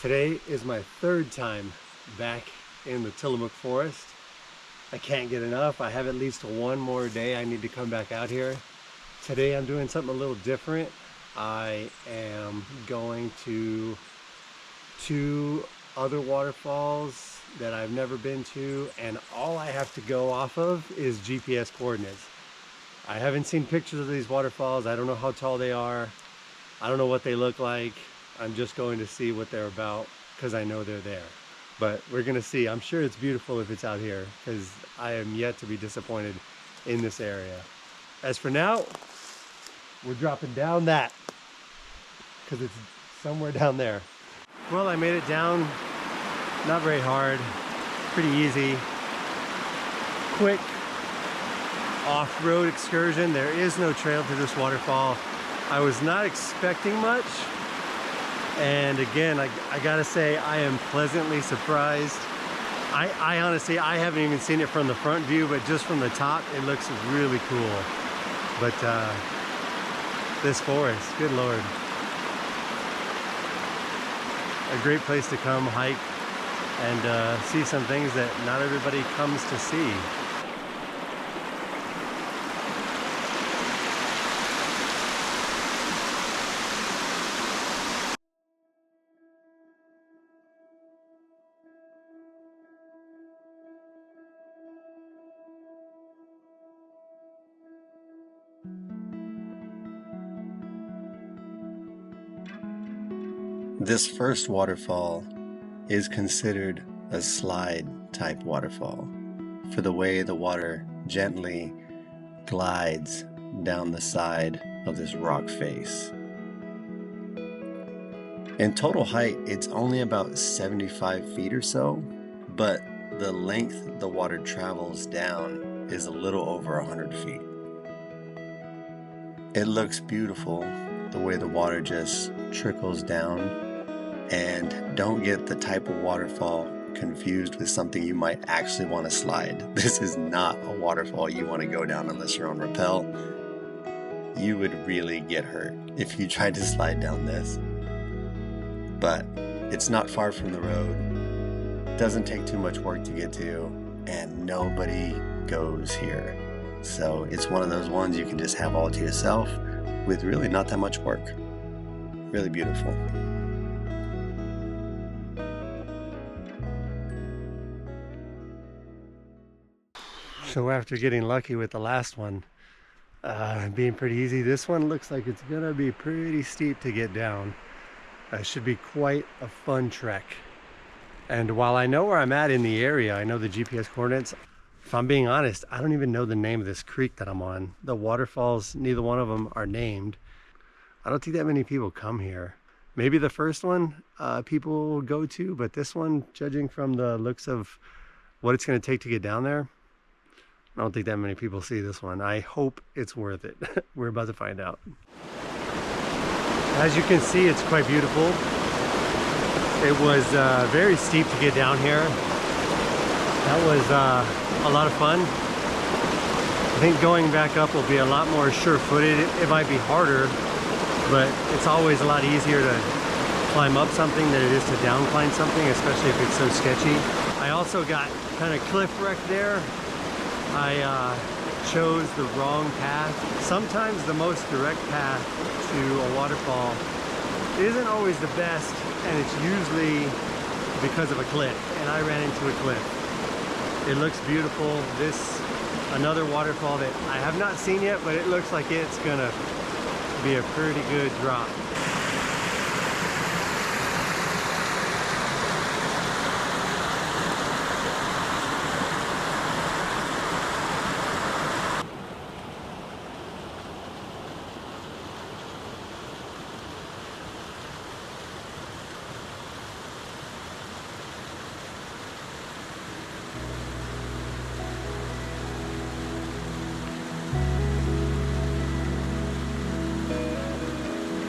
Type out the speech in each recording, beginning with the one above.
Today is my third time back in the Tillamook Forest. I can't get enough. I have at least one more day I need to come back out here. Today I'm doing something a little different. I am going to two other waterfalls that I've never been to, and all I have to go off of is GPS coordinates. I haven't seen pictures of these waterfalls. I don't know how tall they are. I don't know what they look like. I'm just going to see what they're about because I know they're there. But we're gonna see. I'm sure it's beautiful if it's out here because I am yet to be disappointed in this area. As for now, we're dropping down that because it's somewhere down there. Well, I made it down, not very hard, pretty easy, quick off-road excursion. There is no trail to this waterfall. I was not expecting much. And again, I gotta say, I am pleasantly surprised. I honestly, I haven't even seen it from the front view, but just from the top, it looks really cool. But this forest, good Lord. A great place to come hike and see some things that not everybody comes to see. This first waterfall is considered a slide type waterfall for the way the water gently glides down the side of this rock face. In total height, it's only about 75 feet or so, but the length the water travels down is a little over 100 feet. It looks beautiful the way the water just trickles down. And don't get the type of waterfall confused with something you might actually want to slide. This is not a waterfall you want to go down unless you're on rappel. You would really get hurt if you tried to slide down this. But it's not far from the road, doesn't take too much work to get to, and nobody goes here. So it's one of those ones you can just have all to yourself with really not that much work. Really beautiful. So after getting lucky with the last one being pretty easy, this one looks like it's gonna be pretty steep to get down. Should be quite a fun trek. And while I know where I'm at in the area, I know the GPS coordinates, if I'm being honest, I don't even know the name of this creek that I'm on. The waterfalls, neither one of them are named. I don't think that many people come here. Maybe the first one people go to, but this one, judging from the looks of what it's gonna take to get down there, I don't think that many people see this one. I hope it's worth it. We're about to find out. As you can see, it's quite beautiful. It was very steep to get down here. That was a lot of fun. I think going back up will be a lot more sure-footed. It might be harder, but it's always a lot easier to climb up something than it is to down climb something, especially if it's so sketchy. I also got kind of cliff wreck there. I chose the wrong path. Sometimes the most direct path to a waterfall isn't always the best, and it's usually because of a cliff, and I ran into a cliff. It looks beautiful. This, another waterfall that I have not seen yet, but it looks like it's gonna be a pretty good drop.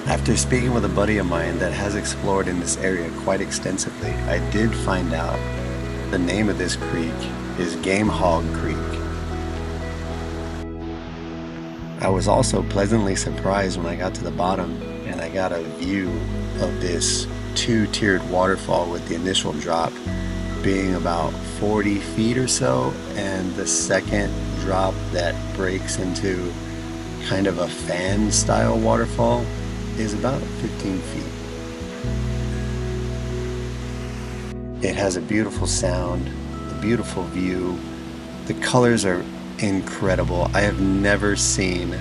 After speaking with a buddy of mine that has explored in this area quite extensively, I did find out the name of this creek is Game Hog Creek. I was also pleasantly surprised when I got to the bottom and I got a view of this two-tiered waterfall, with the initial drop being about 40 feet or so, and the second drop that breaks into kind of a fan style waterfall is about 15 feet. It has a beautiful sound, a beautiful view. The colors are incredible. I have never seen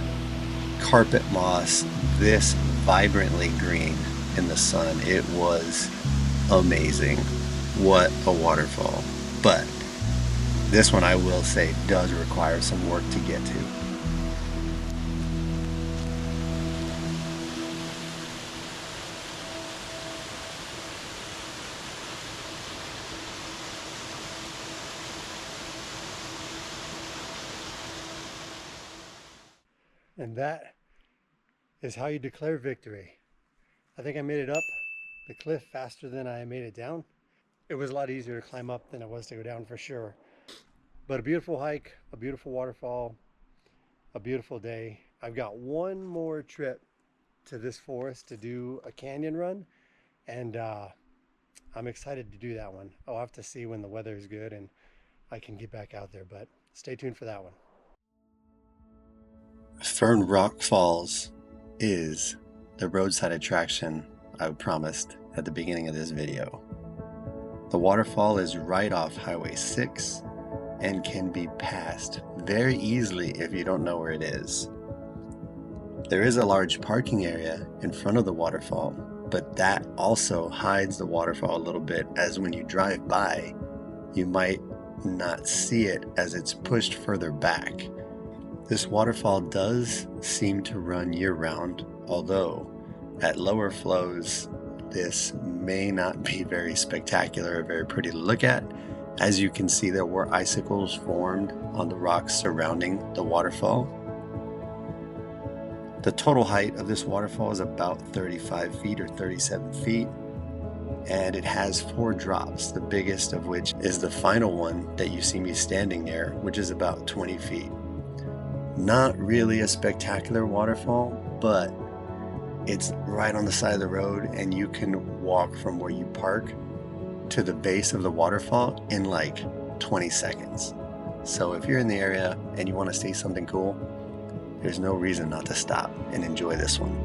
carpet moss this vibrantly green in the sun. It was amazing. What a waterfall. But this one, I will say, does require some work to get to. And that is how you declare victory. I think I made it up the cliff faster than I made it down. It was a lot easier to climb up than it was to go down, for sure. But a beautiful hike, a beautiful waterfall, a beautiful day. I've got one more trip to this forest to do a canyon run, and I'm excited to do that one. I'll have to see when the weather is good and I can get back out there, but stay tuned for that one. Fern Rock Falls is the roadside attraction I promised at the beginning of this video. The waterfall is right off Highway 6 and can be passed very easily if you don't know where it is. There is a large parking area in front of the waterfall, but that also hides the waterfall a little bit, as when you drive by, you might not see it as it's pushed further back. This waterfall does seem to run year-round, although at lower flows, this may not be very spectacular or very pretty to look at. As you can see, there were icicles formed on the rocks surrounding the waterfall. The total height of this waterfall is about 35 feet or 37 feet, and it has 4 drops, the biggest of which is the final one that you see me standing near, which is about 20 feet. Not really a spectacular waterfall, but it's right on the side of the road, and you can walk from where you park to the base of the waterfall in like 20 seconds. So if you're in the area and you want to see something cool, there's no reason not to stop and enjoy this one.